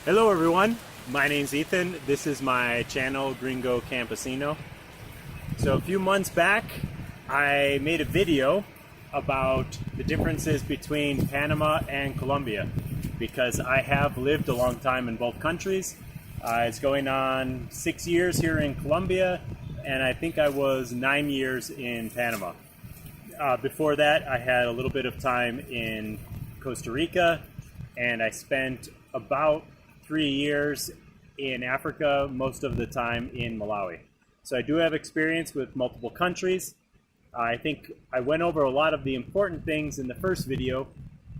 Hello everyone, my name's Ethan. This is my channel, Gringo Campesino. So a few months back, I made a video about the differences between Panama and Colombia because I have lived a long time in both countries. It's going on 6 years here in Colombia, and I think I was 9 years in Panama. Before that, I had a little bit of time in Costa Rica, and I spent about 3 years in Africa, most of the time in Malawi. So I do have experience with multiple countries. I think I went over a lot of the important things in the first video,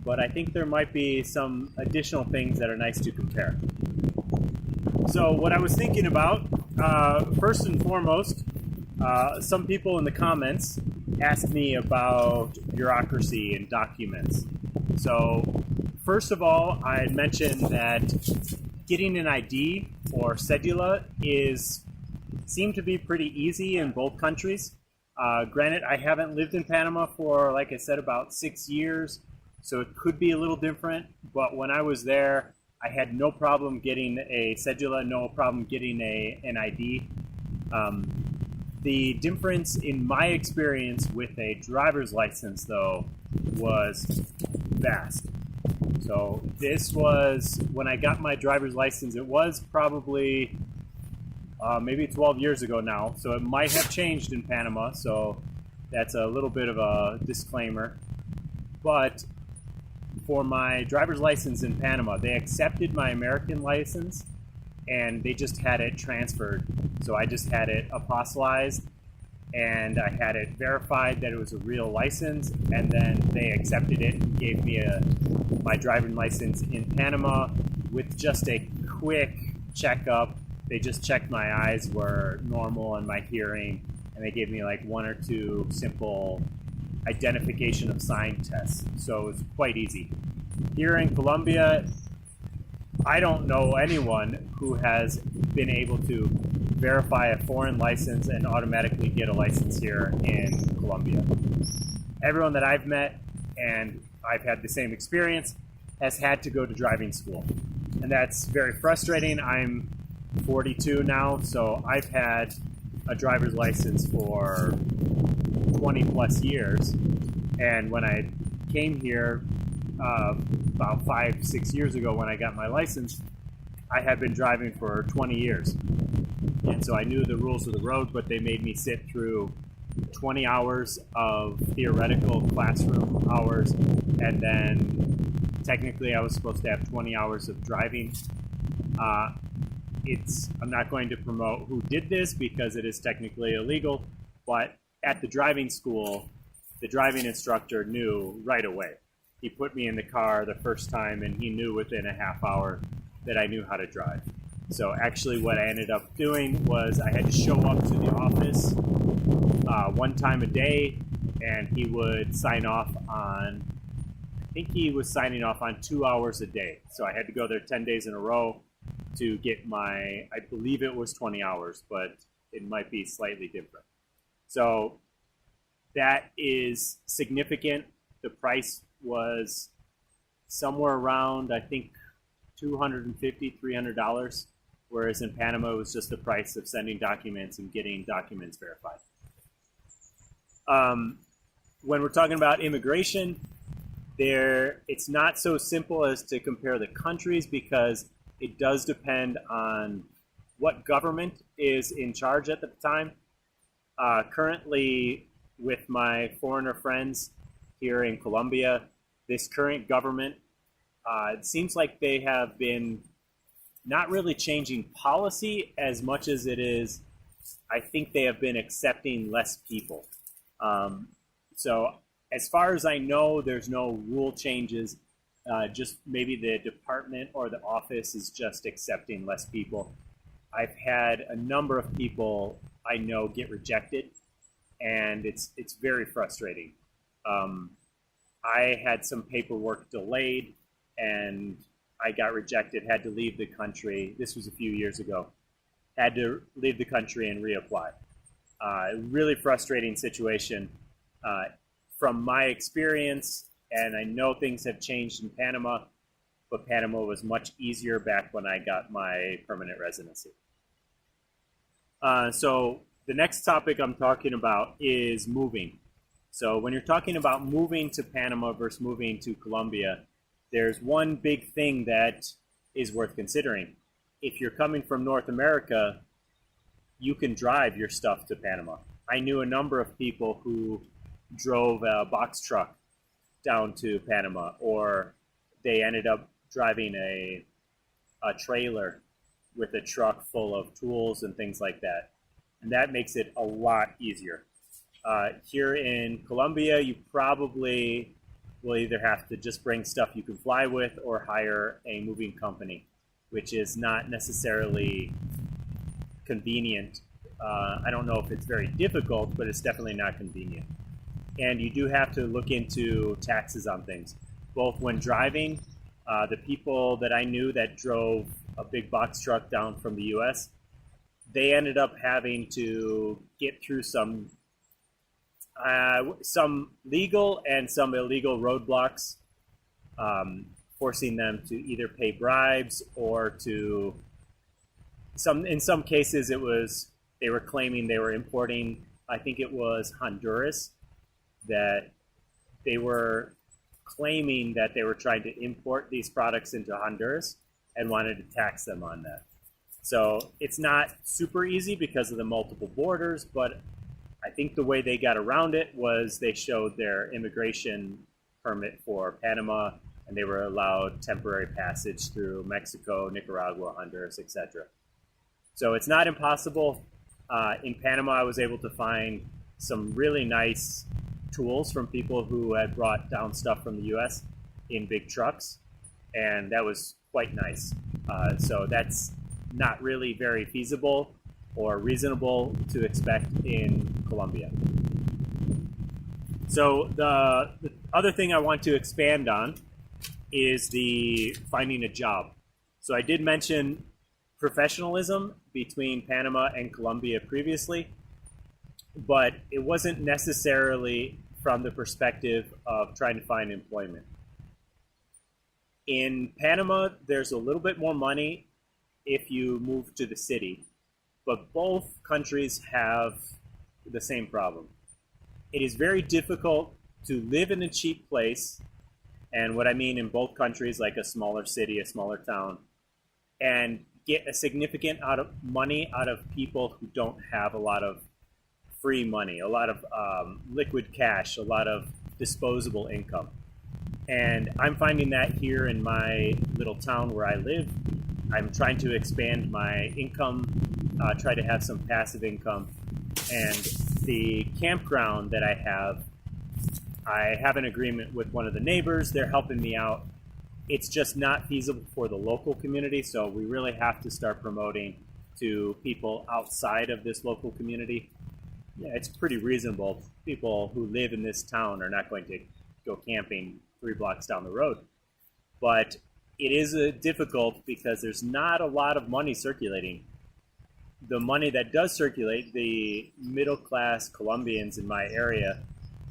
but I think there might be some additional things that are nice to compare. So what I was thinking about, first and foremost, some people in the comments asked me about bureaucracy and documents. So first of all, I mentioned that getting an ID or cedula seemed to be pretty easy in both countries. Granted, I haven't lived in Panama for, like I said, about 6 years, so it could be a little different. But when I was there, I had no problem getting a cedula, no problem getting an ID. The difference in my experience with a driver's license, though, was vast. So this was, when I got my driver's license, it was probably maybe 12 years ago now. So it might have changed in Panama. So that's a little bit of a disclaimer. But for my driver's license in Panama, they accepted my American license and they just had it transferred. So I just had it apostolized and I had it verified that it was a real license, and then they accepted it and gave me my driving license in Panama with just a quick checkup. They just checked my eyes were normal and my hearing, and they gave me like 1 or 2 simple identification of sign tests. So it was quite easy. Here in Colombia, I don't know anyone who has been able to verify a foreign license and automatically get a license here in Colombia. Everyone that I've met, and I've had the same experience, has had to go to driving school. And that's very frustrating. I'm 42 now, so I've had a driver's license for 20 plus years. And when I came here about 5-6 years ago when I got my license, I had been driving for 20 years. And so I knew the rules of the road, but they made me sit through 20 hours of theoretical classroom hours, and then technically I was supposed to have 20 hours of driving. I'm not going to promote who did this because it is technically illegal, but at the driving school, the driving instructor knew right away. He put me in the car the first time and he knew within a half hour that I knew how to drive. So actually what I ended up doing was I had to show up to the office 1 time a day, and he would sign off on, I think he was signing off on 2 hours a day. So I had to go there 10 days in a row to get I believe it was 20 hours, but it might be slightly different. So that is significant. The price was somewhere around, I think, $250, $300, whereas in Panama it was just the price of sending documents and getting documents verified. When we're talking about immigration, it's not so simple as to compare the countries because it does depend on what government is in charge at the time. Currently, with my foreigner friends here in Colombia, this current government, it seems like they have been not really changing policy as much as it is, I think they have been accepting less people. So as far as I know, there's no rule changes, just maybe the department or the office is just accepting less people. I've had a number of people I know get rejected, and it's very frustrating. I had some paperwork delayed, and I got rejected, had to leave the country. This was a few years ago. Had to leave the country and reapply. Really frustrating situation. From my experience, and I know things have changed in Panama, but Panama was much easier back when I got my permanent residency. So the next topic I'm talking about is moving. So when you're talking about moving to Panama versus moving to Colombia, there's one big thing that is worth considering. If you're coming from North America, you can drive your stuff to Panama. I knew a number of people who drove a box truck down to Panama, or they ended up driving a trailer with a truck full of tools and things like that. And that makes it a lot easier. Here in Colombia, you probably will either have to just bring stuff you can fly with or hire a moving company, which is not necessarily convenient. I don't know if it's very difficult, but it's definitely not convenient. And you do have to look into taxes on things, both when driving. The people that I knew that drove a big box truck down from the US, they ended up having to get through some legal and some illegal roadblocks, forcing them to either pay bribes or to in some cases it was they were claiming they were importing, I think it was Honduras, that they were claiming that they were trying to import these products into Honduras and wanted to tax them on that. So it's not super easy because of the multiple borders, but I think the way they got around it was they showed their immigration permit for Panama, and they were allowed temporary passage through Mexico, Nicaragua, Honduras, etc. So it's not impossible. In Panama, I was able to find some really nice tools from people who had brought down stuff from the US in big trucks, and that was quite nice. So that's not really very feasible or reasonable to expect in Colombia. So the other thing I want to expand on is the finding a job. So I did mention professionalism between Panama and Colombia previously, but it wasn't necessarily from the perspective of trying to find employment. In Panama, there's a little bit more money if you move to the city, but both countries have the same problem. It is very difficult to live in a cheap place, and what I mean in both countries, like a smaller city, a smaller town, and get a significant money out of people who don't have a lot of free money, a lot of liquid cash, a lot of disposable income. And I'm finding that here in my little town where I live. I'm trying to expand my income, try to have some passive income. And the campground that I have an agreement with one of the neighbors. They're helping me out. It's just not feasible for the local community, so we really have to start promoting to people outside of this local community. Yeah, it's pretty reasonable. People who live in this town are not going to go camping 3 blocks down the road. But it is difficult because there's not a lot of money circulating. The money that does circulate, the middle-class Colombians in my area,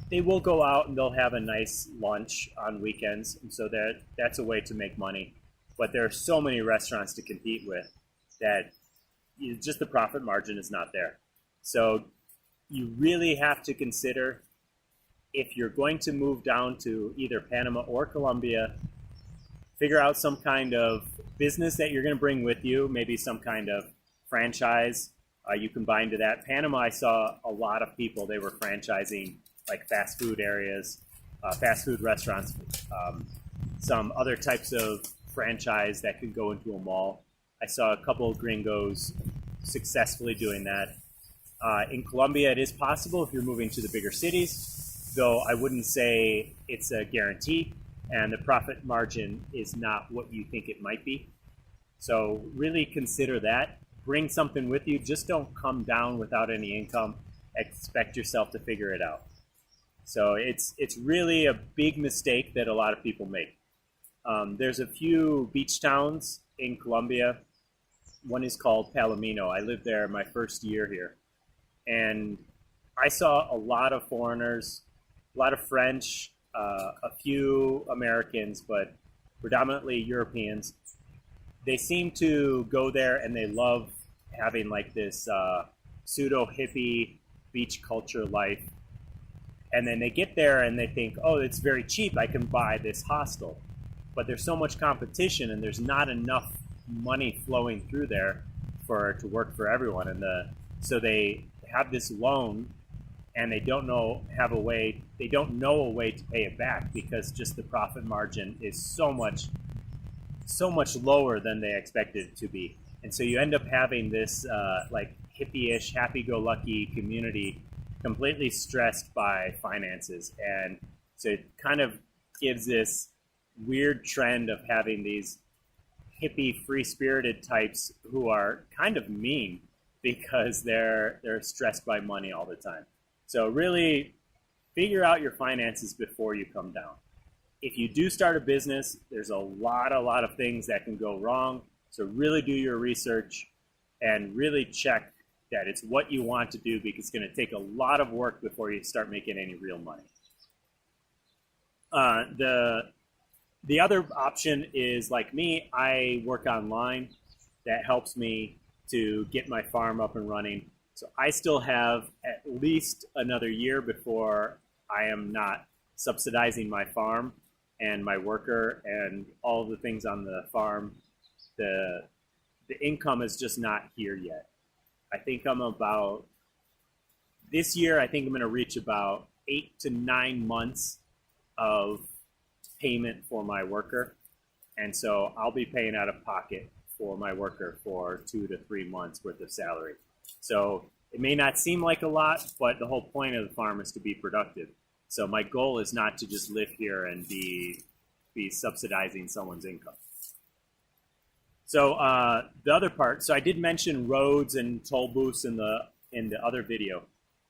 they will go out and they'll have a nice lunch on weekends, and so that's a way to make money. But there are so many restaurants to compete with that just the profit margin is not there. So you really have to consider, if you're going to move down to either Panama or Colombia, figure out some kind of business that you're going to bring with you, maybe some kind of franchise you combine to that. Panama, I saw a lot of people, they were franchising like fast food areas, fast food restaurants, some other types of franchise that could go into a mall. I saw a couple of gringos successfully doing that. In Colombia, it is possible if you're moving to the bigger cities, though I wouldn't say it's a guarantee, and the profit margin is not what you think it might be. So really consider that. Bring something with you. Just don't come down without any income. Expect yourself to figure it out. So it's really a big mistake that a lot of people make. There's a few beach towns in Colombia. One is called Palomino. I lived there my first year here. And I saw a lot of foreigners, a lot of French, a few Americans, but predominantly Europeans. They seem to go there and they love having like this pseudo hippie beach culture life. And then they get there and they think, oh, it's very cheap. I can buy this hostel. But there's so much competition and there's not enough money flowing through there for it to work for everyone. And so they have this loan and they don't know a way to pay it back because just the profit margin is so much lower than they expected it to be. And so you end up having this like hippie-ish, happy-go-lucky community completely stressed by finances. And so it kind of gives this weird trend of having these hippie, free-spirited types who are kind of mean because they're stressed by money all the time. So really figure out your finances before you come down. If you do start a business, there's a lot of things that can go wrong. So really do your research and really check that it's what you want to do, because it's going to take a lot of work before you start making any real money. The other option is like me, I work online. That helps me to get my farm up and running. So I still have at least another year before I am not subsidizing my farm and my worker and all of the things on the farm. The income is just not here yet. I think this year I think I'm going to reach about 8 to 9 months of payment for my worker. And so I'll be paying out of pocket for my worker for 2 to 3 months worth of salary. So it may not seem like a lot, but the whole point of the farm is to be productive. So my goal is not to just live here and be subsidizing someone's income. So the other part, so I did mention roads and toll booths in the other video,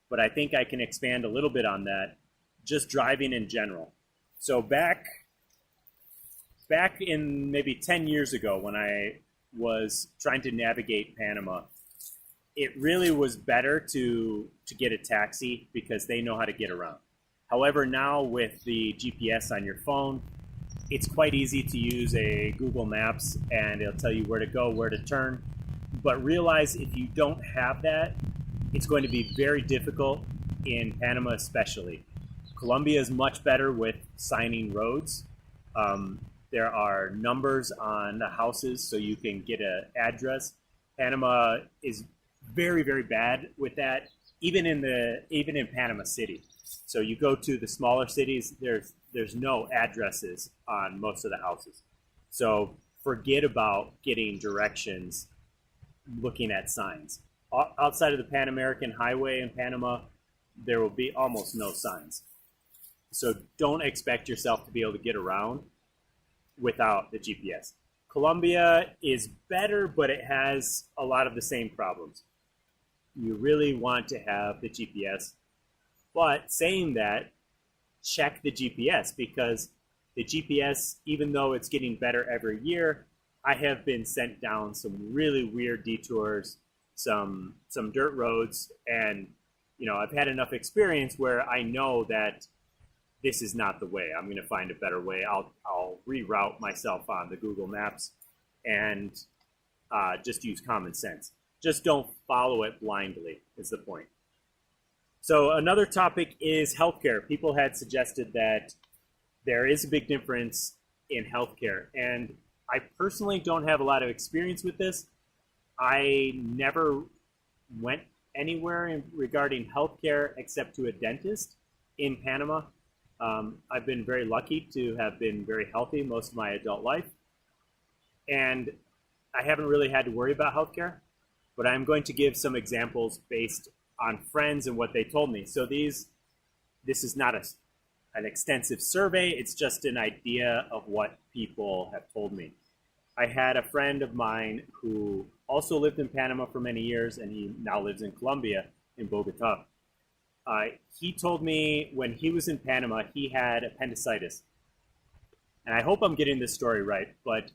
but I think I can expand a little bit on that, just driving in general. So back in maybe 10 years ago when I was trying to navigate Panama, it really was better to get a taxi because they know how to get around. However, now with the GPS on your phone, it's quite easy to use a Google Maps and it'll tell you where to go, where to turn. But realize if you don't have that, it's going to be very difficult in Panama especially. Colombia is much better with signing roads. There are numbers on the houses so you can get an address. Panama is very, very bad with that, even in Panama City. So you go to the smaller cities, there's no addresses on most of the houses. So forget about getting directions looking at signs. Outside of the Pan American Highway in Panama, there will be almost no signs. So don't expect yourself to be able to get around without the GPS. Colombia is better, but it has a lot of the same problems. You really want to have the GPS. But saying that, check the GPS, because the GPS, even though it's getting better every year, I have been sent down some really weird detours, some dirt roads, and I've had enough experience where I know that this is not the way. I'm going to find a better way. I'll reroute myself on the Google Maps and just use common sense. Just don't follow it blindly is the point. So another topic is healthcare. People had suggested that there is a big difference in healthcare, and I personally don't have a lot of experience with this. I never went anywhere regarding healthcare except to a dentist in Panama. I've been very lucky to have been very healthy most of my adult life, and I haven't really had to worry about healthcare, but I'm going to give some examples based on friends and what they told me. So this is not an extensive survey, it's just an idea of what people have told me. I had a friend of mine who also lived in Panama for many years, and he now lives in Colombia, in Bogota. He told me when he was in Panama, he had appendicitis. And I hope I'm getting this story right, but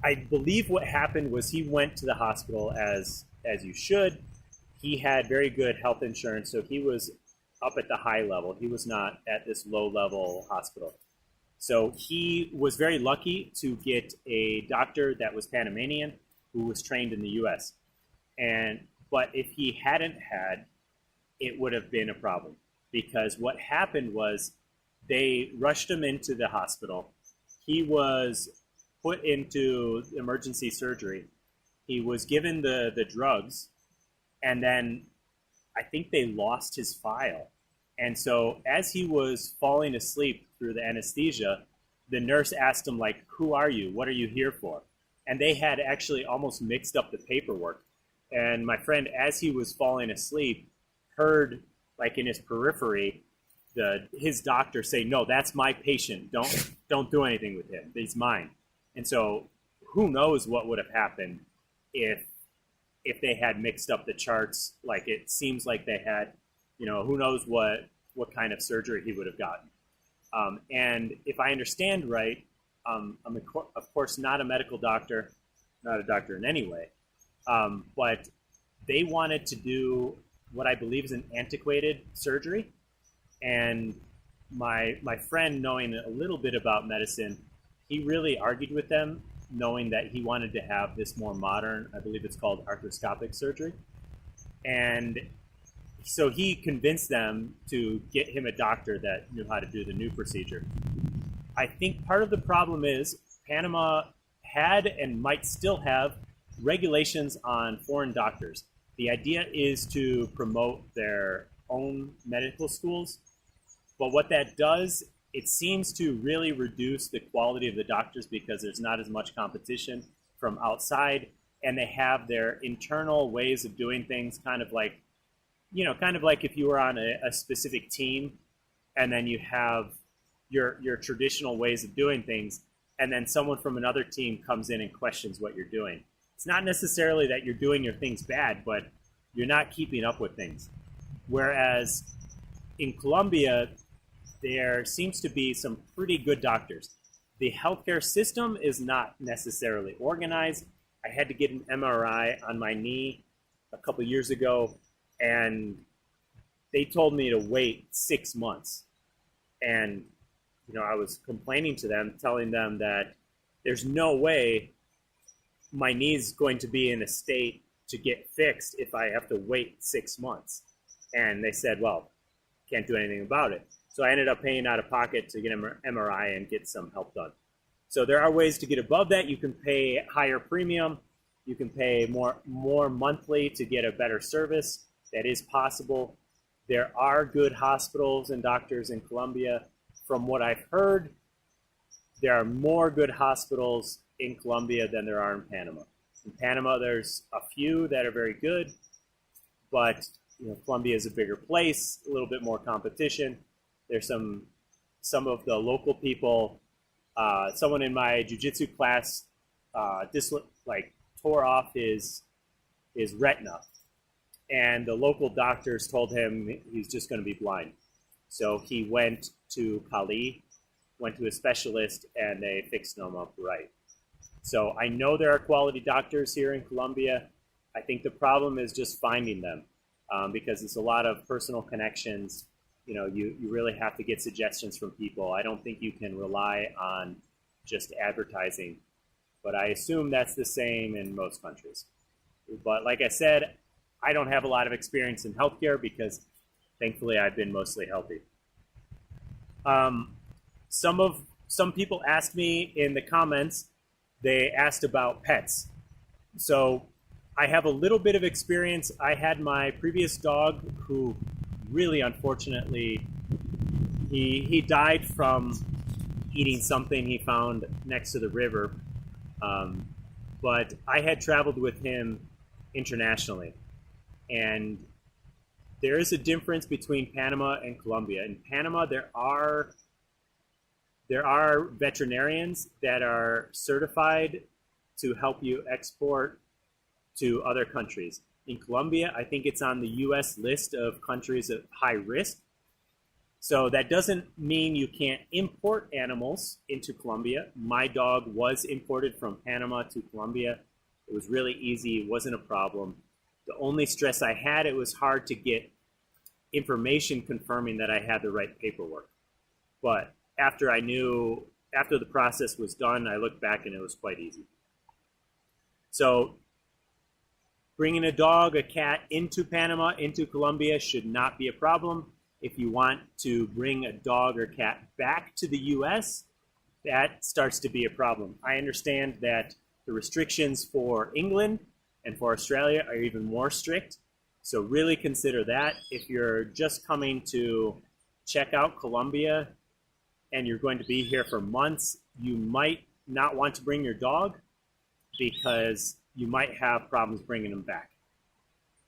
I believe what happened was he went to the hospital as you should. He had very good health insurance, so he was up at the high level. He was not at this low level hospital. So he was very lucky to get a doctor that was Panamanian who was trained in the U.S. But if he hadn't had, it would have been a problem, because what happened was they rushed him into the hospital. He was put into emergency surgery. He was given the drugs, and then I think they lost his file. And so as he was falling asleep through the anesthesia, the nurse asked him, like, who are you? What are you here for? And they had actually almost mixed up the paperwork. And my friend, as he was falling asleep, heard, like, in his periphery, his doctor say, no, that's my patient. Don't do anything with him. He's mine. And so who knows what would have happened if they had mixed up the charts. Like, it seems like they had, who knows what kind of surgery he would have gotten. And if I understand right, I'm of course not a medical doctor, not a doctor in any way, but they wanted to do what I believe is an antiquated surgery. And my friend, knowing a little bit about medicine, he really argued with them, knowing that he wanted to have this more modern, I believe it's called arthroscopic surgery. And so he convinced them to get him a doctor that knew how to do the new procedure. I think part of the problem is Panama had and might still have regulations on foreign doctors. The idea is to promote their own medical schools, but what that does, it seems to really reduce the quality of the doctors, because there's not as much competition from outside, and they have their internal ways of doing things, kind of like if you were on a specific team, and then you have your traditional ways of doing things, and then someone from another team comes in and questions what you're doing. It's not necessarily that you're doing your things bad, but you're not keeping up with things. Whereas in Colombia, there seems to be some pretty good doctors. The healthcare system is not necessarily organized. I had to get an MRI on my knee a couple years ago, and they told me to wait 6 months. And I was complaining to them, telling them that there's no way my knee is going to be in a state to get fixed if I have to wait 6 months. And they said, well, can't do anything about it. So I ended up paying out of pocket to get an MRI and get some help done. So there are ways to get above that. You can pay higher premium. You can pay more monthly to get a better service. That is possible. There are good hospitals and doctors in Colombia. From what I've heard, there are more good hospitals in Colombia than there are in Panama. In Panama, there's a few that are very good, but Colombia is a bigger place, a little bit more competition. There's some of the local people. Someone in my jiu-jitsu class tore off his retina, and the local doctors told him he's just going to be blind. So he went to Cali, went to a specialist, and they fixed him up right. So I know there are quality doctors here in Colombia. I think the problem is just finding them, because it's a lot of personal connections. You really have to get suggestions from people. I don't think you can rely on just advertising, but I assume that's the same in most countries. But like I said, I don't have a lot of experience in healthcare because thankfully I've been mostly healthy. Some people asked me in the comments, they asked about pets. So I have a little bit of experience. I had my previous dog who really unfortunately, he died from eating something he found next to the river. But I had traveled with him internationally. And there is a difference between Panama and Colombia. In Panama, there are veterinarians that are certified to help you export to other countries. In Colombia, I think it's on the U.S. list of countries of high risk. So that doesn't mean you can't import animals into Colombia. My dog was imported from Panama to Colombia. It was really easy. It wasn't a problem. The only stress I had, it was hard to get information confirming that I had the right paperwork. But after after the process was done, I looked back and it was quite easy. So bringing a dog, a cat into Panama, into Colombia should not be a problem. If you want to bring a dog or cat back to the US, that starts to be a problem. I understand that the restrictions for England and for Australia are even more strict. So really consider that. If you're just coming to check out Colombia and you're going to be here for months, you might not want to bring your dog because you might have problems bringing them back.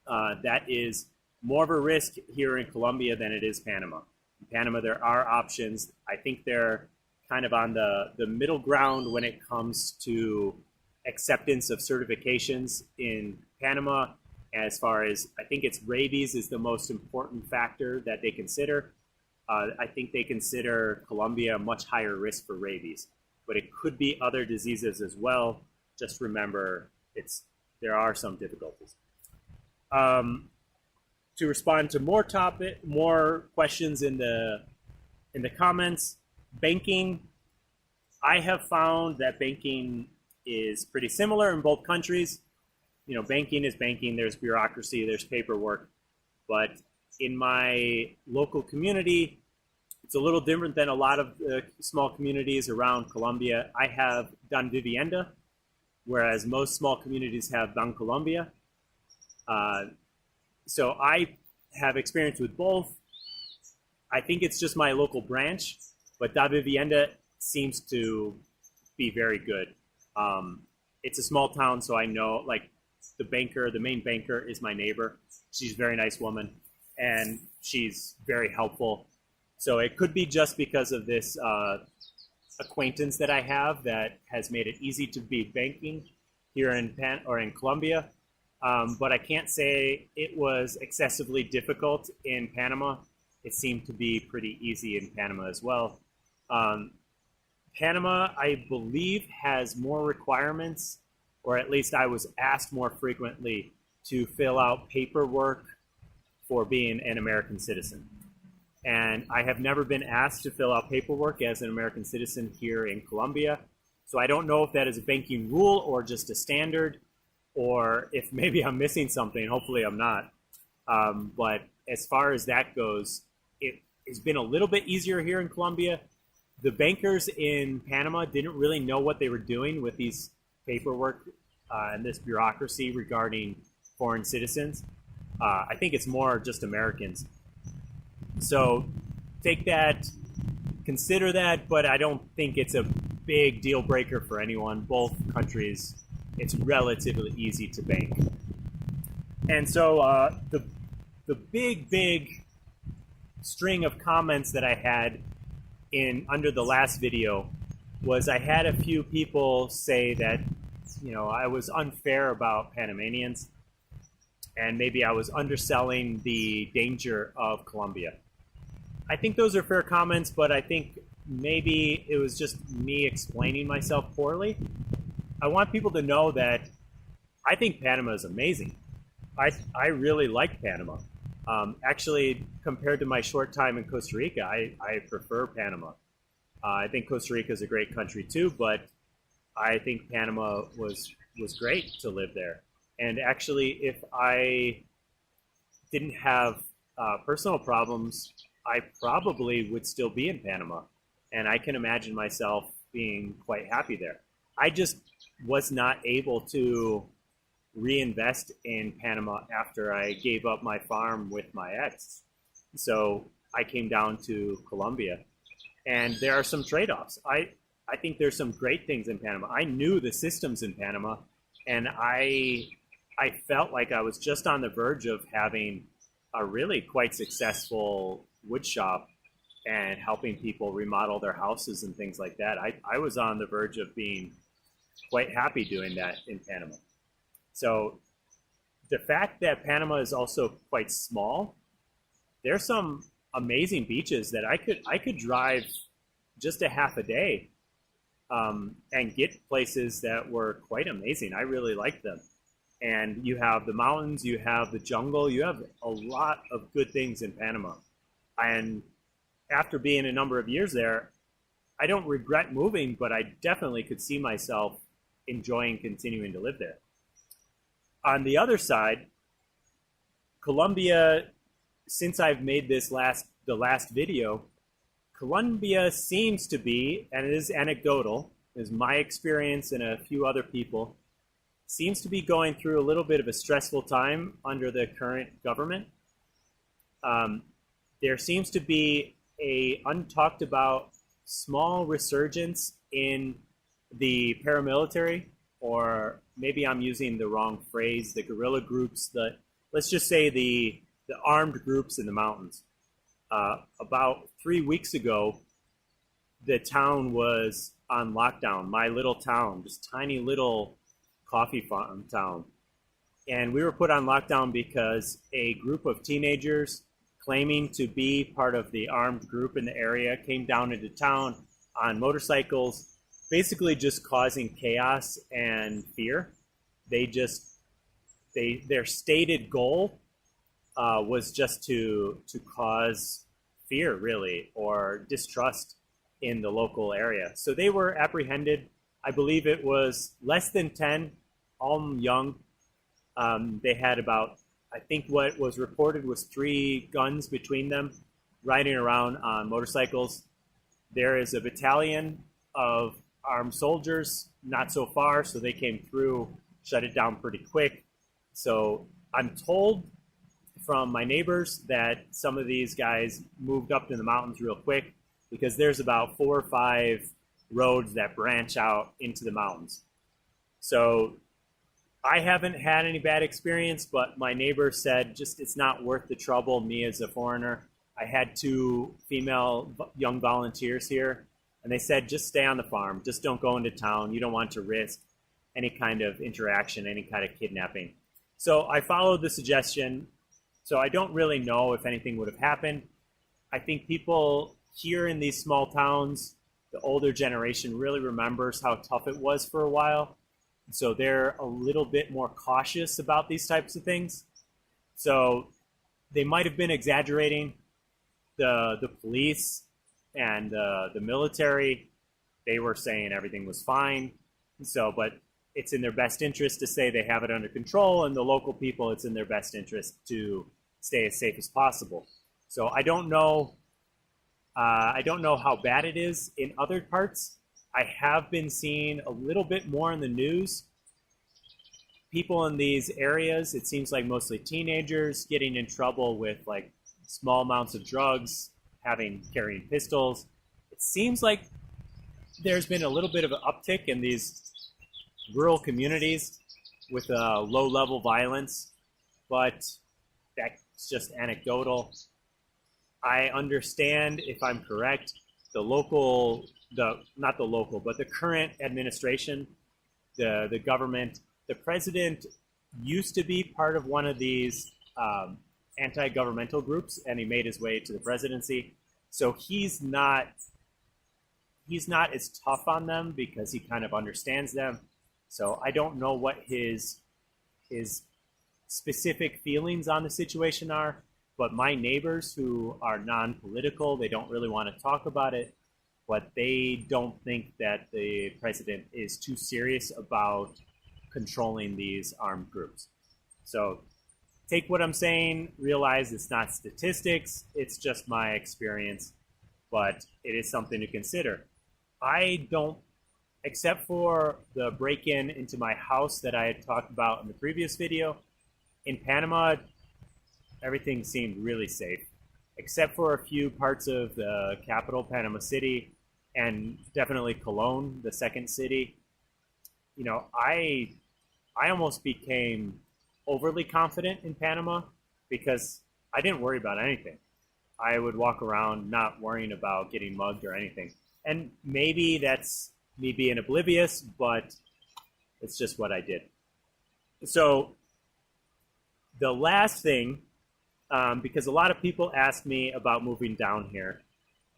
That is more of a risk here in Colombia than it is Panama. In Panama, there are options. I think they're kind of on the middle ground when it comes to acceptance of certifications in Panama. As far as, I think it's rabies is the most important factor that they consider. I think they consider Colombia a much higher risk for rabies, but it could be other diseases as well. Just remember, there are some difficulties. To respond to more questions in the comments, banking. I have found that banking is pretty similar in both countries. You know, banking is banking. There's bureaucracy, there's paperwork, but in my local community, it's a little different than a lot of small communities around Colombia. I have Dan Vivienda, whereas most small communities have Dan Colombia. So I have experience with both. I think it's just my local branch, but Da Vivienda seems to be very good. It's a small town, so I know, like, the main banker is my neighbor. She's a very nice woman, and she's very helpful. So it could be just because of this acquaintance that I have that has made it easy to be banking here in Colombia. But I can't say it was excessively difficult in Panama. It seemed to be pretty easy in Panama as well. Panama, I believe, has more requirements, or at least I was asked more frequently to fill out paperwork for being an American citizen. And I have never been asked to fill out paperwork as an American citizen here in Colombia. So I don't know if that is a banking rule or just a standard, or if maybe I'm missing something. Hopefully I'm not. But as far as that goes, it has been a little bit easier here in Colombia. The bankers in Panama didn't really know what they were doing with these paperwork and this bureaucracy regarding foreign citizens. I think it's more just Americans. So take that, consider that, but I don't think it's a big deal breaker for anyone. Both countries, it's relatively easy to bank. And so the big string of comments that I had under the last video was I had a few people say that, you know, I was unfair about Panamanians and maybe I was underselling the danger of Colombia. I think those are fair comments, but I think maybe it was just me explaining myself poorly. I want people to know that I think Panama is amazing. I really like Panama. Actually, compared to my short time in Costa Rica, I prefer Panama. I think Costa Rica is a great country too, but I think Panama was great to live there. And actually, if I didn't have personal problems, I probably would still be in Panama. And I can imagine myself being quite happy there. I just was not able to reinvest in Panama after I gave up my farm with my ex. So I came down to Colombia. And there are some trade-offs. I think there's some great things in Panama. I knew the systems in Panama, and I felt like I was just on the verge of having a really quite successful wood shop and helping people remodel their houses and things like that. I was on the verge of being quite happy doing that in Panama. So the fact that Panama is also quite small, there's some amazing beaches that I could drive just a half a day and get places that were quite amazing. I really liked them. And you have the mountains, you have the jungle, you have a lot of good things in Panama. And after being a number of years there, I don't regret moving, but I definitely could see myself enjoying continuing to live there. On the other side, Colombia, since I've made the last video, Colombia seems to be, and it is anecdotal, is my experience and a few other people, seems to be going through a little bit of a stressful time under the current government. There seems to be a untalked about small resurgence in the paramilitary, or maybe I'm using the wrong phrase, the guerrilla groups, let's just say the armed groups in the mountains. About 3 weeks ago, the town was on lockdown, my little town, just tiny little coffee farm town. And we were put on lockdown because a group of teenagers claiming to be part of the armed group in the area came down into town on motorcycles, basically just causing chaos and fear. Their stated goal was just to cause fear, really, or distrust in the local area. So they were apprehended. I believe it was less than 10, all young. They had about, I think what was reported was 3 guns between them, riding around on motorcycles. There is a battalion of armed soldiers, not so far, so they came through, shut it down pretty quick. So I'm told from my neighbors that some of these guys moved up in the mountains real quick, because there's about 4 or 5 roads that branch out into the mountains. So I haven't had any bad experience, but my neighbor said just it's not worth the trouble, me as a foreigner. I had 2 female young volunteers here, and they said just stay on the farm, just don't go into town. You don't want to risk any kind of interaction, any kind of kidnapping. So I followed the suggestion. So I don't really know if anything would have happened. I think people here in these small towns, the older generation really remembers how tough it was for a while. So they're a little bit more cautious about these types of things. So they might have been exaggerating. The police and the military, they were saying everything was fine. So, but it's in their best interest to say they have it under control, and the local people, it's in their best interest to stay as safe as possible. So I don't know how bad it is in other parts. I have been seeing a little bit more in the news. People in these areas, it seems like mostly teenagers, getting in trouble with like small amounts of drugs, carrying pistols. It seems like there's been a little bit of an uptick in these rural communities with low-level violence, but that's just anecdotal. I understand, if I'm correct, the current administration, the government, the president used to be part of one of these anti-governmental groups, and he made his way to the presidency. So he's not as tough on them because he kind of understands them. So I don't know what his specific feelings on the situation are, but my neighbors who are non-political, they don't really want to talk about it, but they don't think that the president is too serious about controlling these armed groups. So take what I'm saying, realize it's not statistics, it's just my experience, but it is something to consider. I don't, except for the break-in into my house that I had talked about in the previous video, in Panama, everything seemed really safe, except for a few parts of the capital, Panama City, and definitely Cologne, the second city. You know, I almost became overly confident in Panama because I didn't worry about anything. I would walk around not worrying about getting mugged or anything. And maybe that's me being oblivious, but it's just what I did. So the last thing, because a lot of people ask me about moving down here,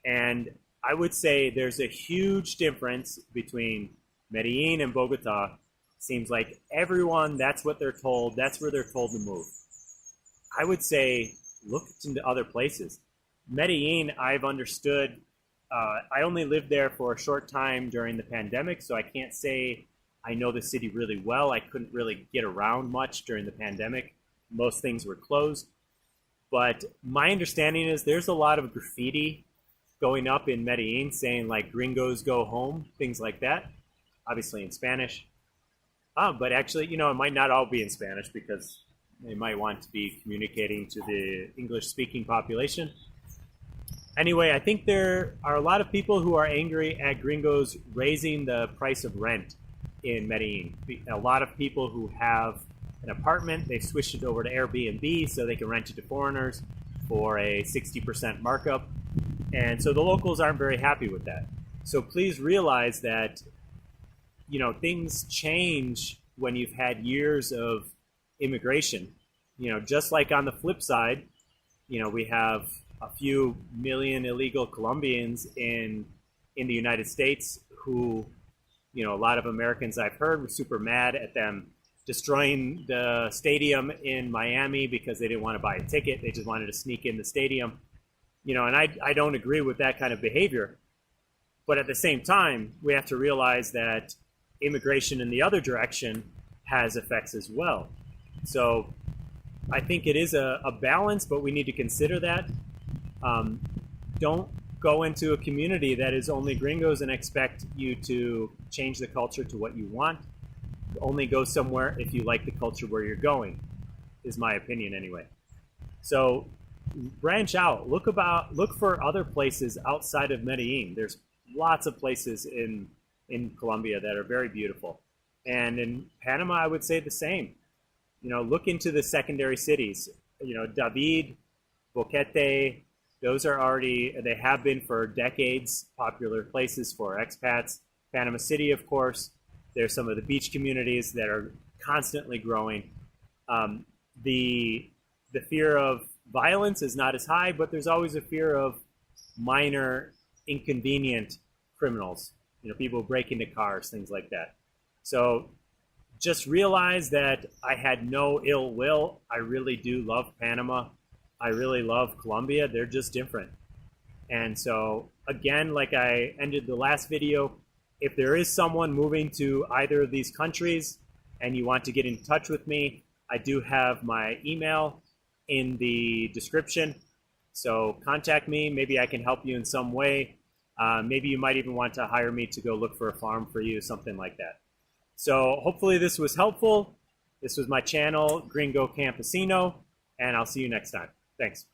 and I would say there's a huge difference between Medellin and Bogota. Seems like everyone, that's what they're told, that's where they're told to move. I would say look into other places. Medellin, I've understood, I only lived there for a short time during the pandemic, so I can't say I know the city really well. I couldn't really get around much during the pandemic. Most things were closed. But my understanding is there's a lot of graffiti going up in Medellin saying like "Gringos go home," things like that, obviously in Spanish. But actually, it might not all be in Spanish because they might want to be communicating to the English-speaking population. Anyway, I think there are a lot of people who are angry at Gringos raising the price of rent in Medellin. A lot of people who have an apartment, they've switched it over to Airbnb so they can rent it to foreigners for a 60% markup. And so the locals aren't very happy with that. So please realize that, things change when you've had years of immigration. Just like on the flip side, we have a few million illegal Colombians in the United States who, a lot of Americans I've heard were super mad at them destroying the stadium in Miami because they didn't want to buy a ticket. They just wanted to sneak in the stadium. And I don't agree with that kind of behavior. But at the same time, we have to realize that immigration in the other direction has effects as well. So I think it is a balance, but we need to consider that. Don't go into a community that is only Gringos and expect you to change the culture to what you want. Only go somewhere if you like the culture where you're going, is my opinion anyway. So branch out, look for other places outside of Medellin. There's lots of places in Colombia that are very beautiful. And in Panama, I would say the same. Look into the secondary cities. David, Boquete, those are they have been for decades, popular places for expats. Panama City, of course. There's some of the beach communities that are constantly growing. The fear of violence is not as high, but there's always a fear of minor, inconvenient criminals. People break into cars, things like that. So just realize that I had no ill will. I really do love Panama. I really love Colombia. They're just different. And so again, like I ended the last video, if there is someone moving to either of these countries and you want to get in touch with me, I do have my email in the description. So contact me. Maybe I can help you in some way. Maybe you might even want to hire me to go look for a farm for you, something like that. So hopefully this was helpful. This was my channel, Gringo Campesino, and I'll see you next time. Thanks.